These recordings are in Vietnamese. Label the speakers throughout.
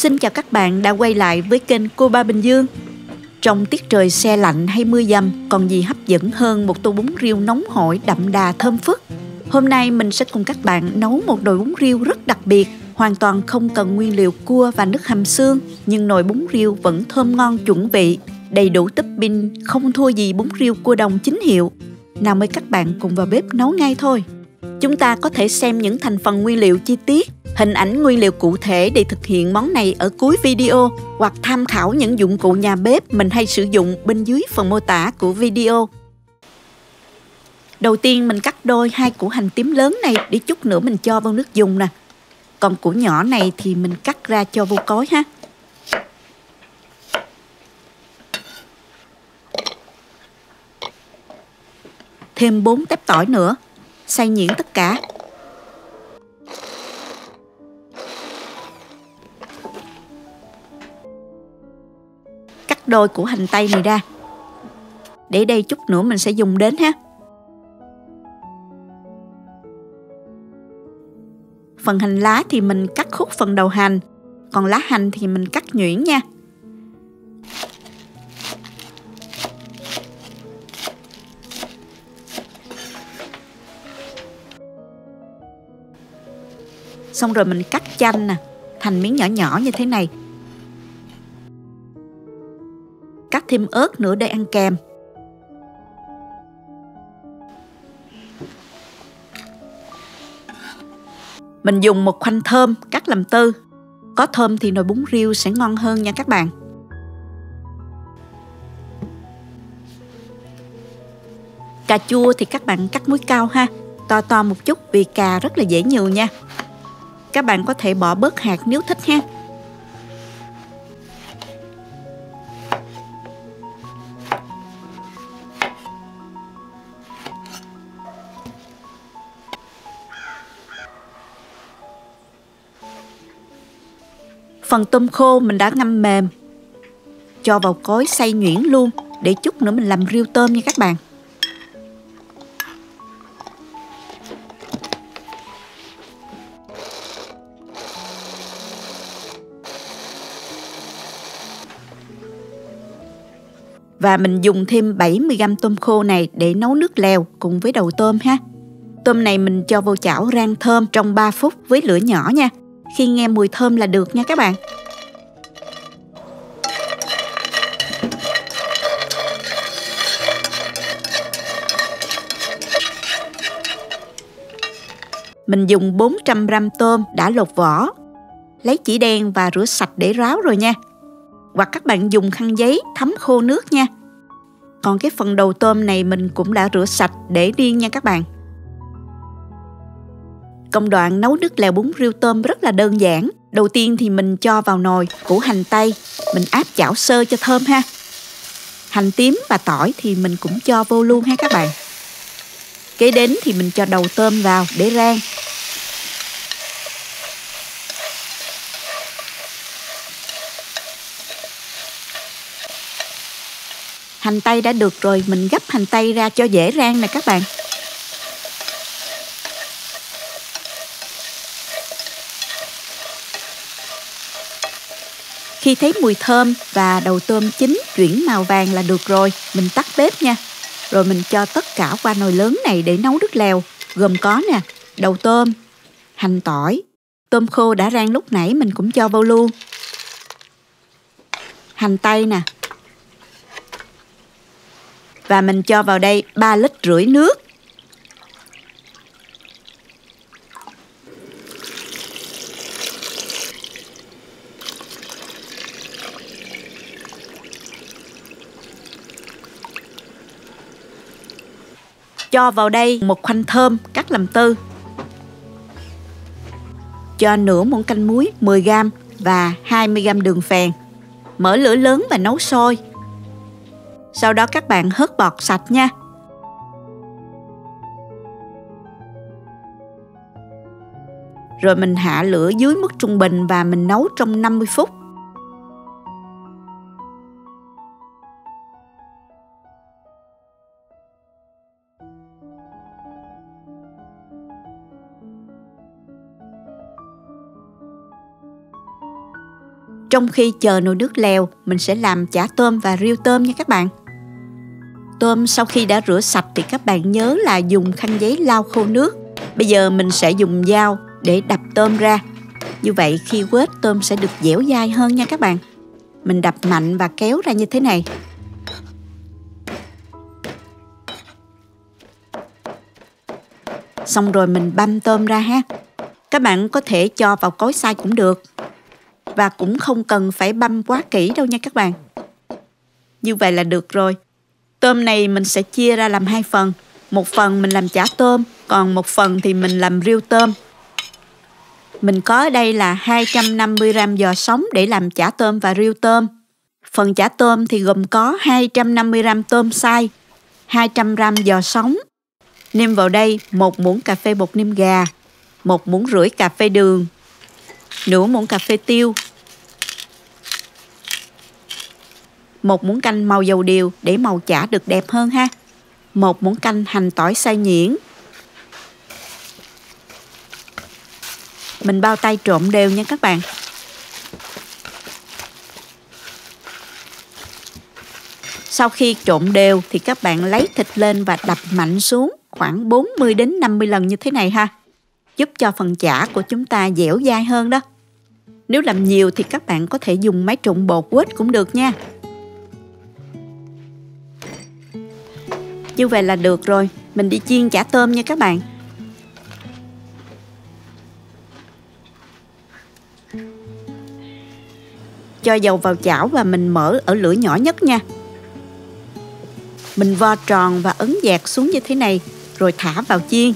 Speaker 1: Xin chào các bạn đã quay lại với kênh Cô Ba Bình Dương. Trong tiết trời se lạnh hay mưa dầm, còn gì hấp dẫn hơn một tô bún riêu nóng hổi đậm đà thơm phức. Hôm nay mình sẽ cùng các bạn nấu một nồi bún riêu rất đặc biệt, hoàn toàn không cần nguyên liệu cua và nước hầm xương, nhưng nồi bún riêu vẫn thơm ngon chuẩn vị, đầy đủ topping, không thua gì bún riêu cua đồng chính hiệu. Nào mời các bạn cùng vào bếp nấu ngay thôi. Chúng ta có thể xem những thành phần nguyên liệu chi tiết, hình ảnh nguyên liệu cụ thể để thực hiện món này ở cuối video, hoặc tham khảo những dụng cụ nhà bếp mình hay sử dụng bên dưới phần mô tả của video. Đầu tiên mình cắt đôi 2 củ hành tím lớn này để chút nữa mình cho vào nước dùng nè. Còn củ nhỏ này thì mình cắt ra cho vô cối ha. Thêm 4 tép tỏi nữa, xay nhuyễn tất cả. Cắt đôi củ hành tây này ra. Để đây chút nữa mình sẽ dùng đến ha. Phần hành lá thì mình cắt khúc phần đầu hành, còn lá hành thì mình cắt nhuyễn nha. Xong rồi mình cắt chanh nè, thành miếng nhỏ nhỏ như thế này. Cắt thêm ớt nữa để ăn kèm. Mình dùng một khoanh thơm cắt làm tư. Có thơm thì nồi bún riêu sẽ ngon hơn nha các bạn. Cà chua thì các bạn cắt múi cao ha, to to một chút vì cà rất là dễ nhừ nha. Các bạn có thể bỏ bớt hạt nếu thích ha. Phần tôm khô mình đã ngâm mềm, cho vào cối xay nhuyễn luôn, để chút nữa mình làm riêu tôm nha các bạn. Và mình dùng thêm 70g tôm khô này để nấu nước lèo cùng với đầu tôm ha. Tôm này mình cho vô chảo rang thơm trong 3 phút với lửa nhỏ nha. Khi nghe mùi thơm là được nha các bạn. Mình dùng 400g tôm đã lột vỏ, lấy chỉ đen và rửa sạch để ráo rồi nha. Hoặc các bạn dùng khăn giấy thấm khô nước nha. Còn cái phần đầu tôm này mình cũng đã rửa sạch để riêng nha các bạn. Công đoạn nấu nước lèo bún riêu tôm rất là đơn giản. Đầu tiên thì mình cho vào nồi củ hành tây, mình áp chảo sơ cho thơm ha. Hành tím và tỏi thì mình cũng cho vô luôn ha các bạn. Kế đến thì mình cho đầu tôm vào để rang. Hành tây đã được rồi, mình gấp hành tây ra cho dễ rang nè các bạn. Khi thấy mùi thơm và đầu tôm chín chuyển màu vàng là được rồi, mình tắt bếp nha. Rồi mình cho tất cả qua nồi lớn này để nấu nước lèo, gồm có nè, đầu tôm, hành tỏi, tôm khô đã rang lúc nãy mình cũng cho vô luôn. Hành tây nè. Và mình cho vào đây 3,5 lít nước. Cho vào đây một khoanh thơm cắt làm tư. Cho nửa muỗng canh muối 10g và 20g đường phèn. Mở lửa lớn và nấu sôi. Sau đó các bạn hớt bọt sạch nha. Rồi mình hạ lửa dưới mức trung bình và mình nấu trong 50 phút. Trong khi chờ nồi nước lèo, mình sẽ làm chả tôm và riêu tôm nha các bạn. Tôm sau khi đã rửa sạch thì các bạn nhớ là dùng khăn giấy lau khô nước. Bây giờ mình sẽ dùng dao để đập tôm ra. Như vậy khi quết tôm sẽ được dẻo dai hơn nha các bạn. Mình đập mạnh và kéo ra như thế này. Xong rồi mình băm tôm ra ha. Các bạn có thể cho vào cối xay cũng được. Và cũng không cần phải băm quá kỹ đâu nha các bạn. Như vậy là được rồi. Tôm này mình sẽ chia ra làm 2 phần. Một phần mình làm chả tôm, còn một phần thì mình làm riêu tôm. Mình có ở đây là 250g giò sống để làm chả tôm và riêu tôm. Phần chả tôm thì gồm có 250g tôm xay, 200g giò sống. Nêm vào đây 1 muỗng cà phê bột nêm gà, 1,5 muỗng cà phê đường, nửa muỗng cà phê tiêu, 1 muỗng canh màu dầu điều để màu chả được đẹp hơn ha. 1 muỗng canh hành tỏi xay nhuyễn. Mình bao tay trộn đều nha các bạn. Sau khi trộn đều thì các bạn lấy thịt lên và đập mạnh xuống khoảng 40 đến 50 lần như thế này ha. Giúp cho phần chả của chúng ta dẻo dai hơn đó. Nếu làm nhiều thì các bạn có thể dùng máy trộn bột quết cũng được nha. Như vậy là được rồi. Mình đi chiên chả tôm nha các bạn. Cho dầu vào chảo và mình mở ở lửa nhỏ nhất nha. Mình vo tròn và ấn dẹt xuống như thế này, rồi thả vào chiên.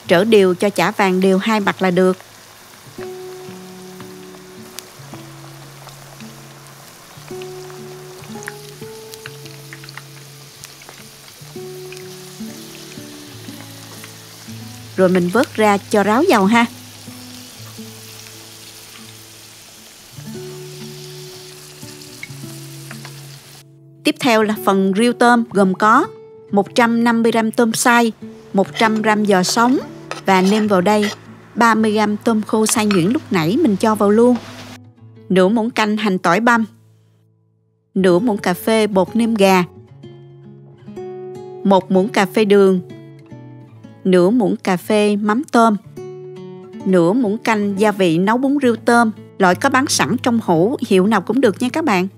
Speaker 1: Trở đều cho chả vàng đều 2 mặt là được. Rồi mình vớt ra cho ráo dầu ha. Tiếp theo là phần riêu tôm gồm có 150g tôm xay, 100g giò sống và nêm vào đây 30g tôm khô xay nhuyễn lúc nãy mình cho vào luôn. Nửa muỗng canh hành tỏi băm, nửa muỗng cà phê bột nêm gà, 1 muỗng cà phê đường, nửa muỗng cà phê mắm tôm, nửa muỗng canh gia vị nấu bún riêu tôm, loại có bán sẵn trong hũ, hiệu nào cũng được nha các bạn.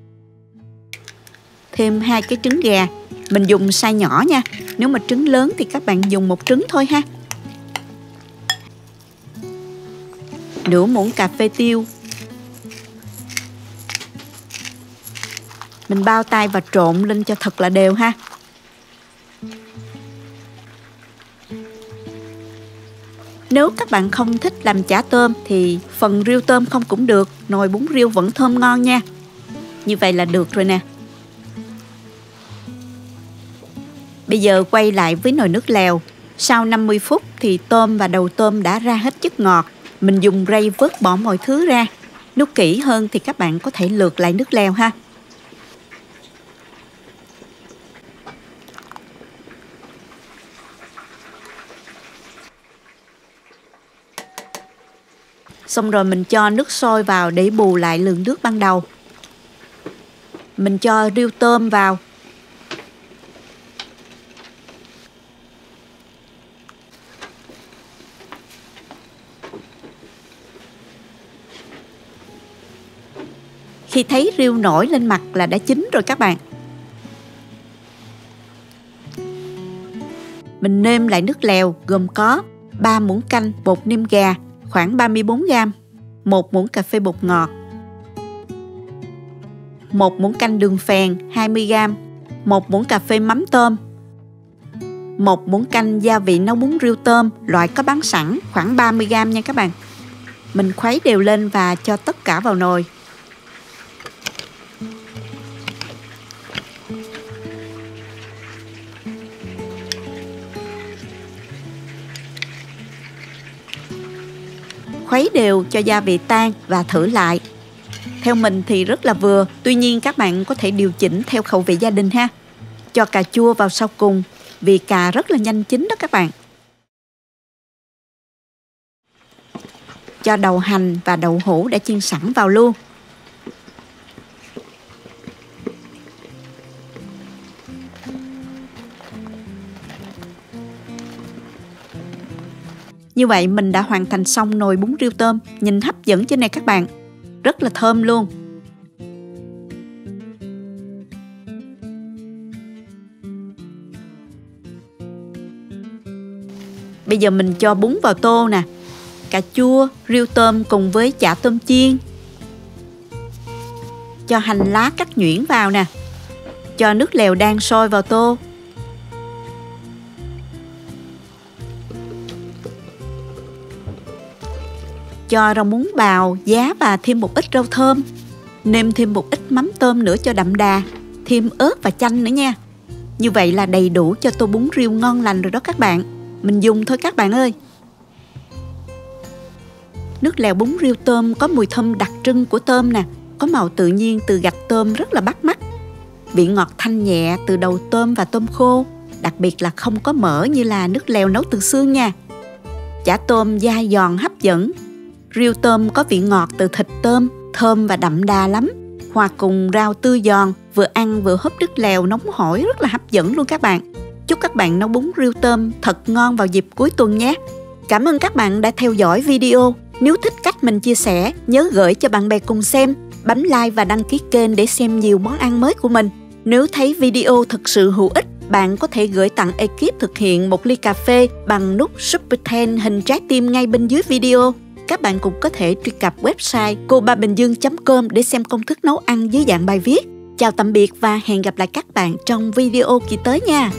Speaker 1: Thêm 2 cái trứng gà, mình dùng size nhỏ nha. Nếu mà trứng lớn thì các bạn dùng 1 trứng thôi ha. Nửa muỗng cà phê tiêu. Mình bao tay và trộn lên cho thật là đều ha. Nếu các bạn không thích làm chả tôm thì phần riêu tôm không cũng được, nồi bún riêu vẫn thơm ngon nha. Như vậy là được rồi nè. Bây giờ quay lại với nồi nước lèo. Sau 50 phút thì tôm và đầu tôm đã ra hết chất ngọt. Mình dùng rây vớt bỏ mọi thứ ra. Nếu kỹ hơn thì các bạn có thể lượt lại nước lèo ha. Xong rồi mình cho nước sôi vào để bù lại lượng nước ban đầu. Mình cho riêu tôm vào. Khi thấy riêu nổi lên mặt là đã chín rồi các bạn. Mình nêm lại nước lèo gồm có 3 muỗng canh bột nêm gà khoảng 34g, 1 muỗng cà phê bột ngọt, 1 muỗng canh đường phèn 20g, 1 muỗng cà phê mắm tôm, 1 muỗng canh gia vị nấu bún riêu tôm, loại có bán sẵn khoảng 30g nha các bạn. Mình khuấy đều lên và cho tất cả vào nồi. Khuấy đều cho gia vị tan và thử lại. Theo mình thì rất là vừa, tuy nhiên các bạn có thể điều chỉnh theo khẩu vị gia đình ha. Cho cà chua vào sau cùng, vì cà rất là nhanh chín đó các bạn. cho đầu hành và đậu hũ đã chiên sẵn vào luôn. Như vậy mình đã hoàn thành xong nồi bún riêu tôm. Nhìn hấp dẫn chưa này các bạn. Rất là thơm luôn. Bây giờ mình cho bún vào tô nè. Cà chua, riêu tôm cùng với chả tôm chiên. Cho hành lá cắt nhuyễn vào nè. Cho nước lèo đang sôi vào tô. Cho rau muống bào, giá và thêm một ít rau thơm. Nêm thêm một ít mắm tôm nữa cho đậm đà. Thêm ớt và chanh nữa nha. Như vậy là đầy đủ cho tô bún riêu ngon lành rồi đó các bạn. Mình dùng thôi các bạn ơi. Nước lèo bún riêu tôm có mùi thơm đặc trưng của tôm nè. Có màu tự nhiên từ gạch tôm rất là bắt mắt. Vị ngọt thanh nhẹ từ đầu tôm và tôm khô. Đặc biệt là không có mỡ như là nước lèo nấu từ xương nha. Chả tôm dai giòn hấp dẫn. Riêu tôm có vị ngọt từ thịt tôm, thơm và đậm đà lắm. Hòa cùng rau tươi giòn, vừa ăn vừa húp nước lèo nóng hổi rất là hấp dẫn luôn các bạn. Chúc các bạn nấu bún riêu tôm thật ngon vào dịp cuối tuần nhé. Cảm ơn các bạn đã theo dõi video. Nếu thích cách mình chia sẻ, nhớ gửi cho bạn bè cùng xem, bấm like và đăng ký kênh để xem nhiều món ăn mới của mình. Nếu thấy video thực sự hữu ích, bạn có thể gửi tặng ekip thực hiện một ly cà phê bằng nút Super Thanks hình trái tim ngay bên dưới video. Các bạn cũng có thể truy cập website cobabìnhdương.com để xem công thức nấu ăn dưới dạng bài viết. Chào tạm biệt và hẹn gặp lại các bạn trong video kỳ tới nha.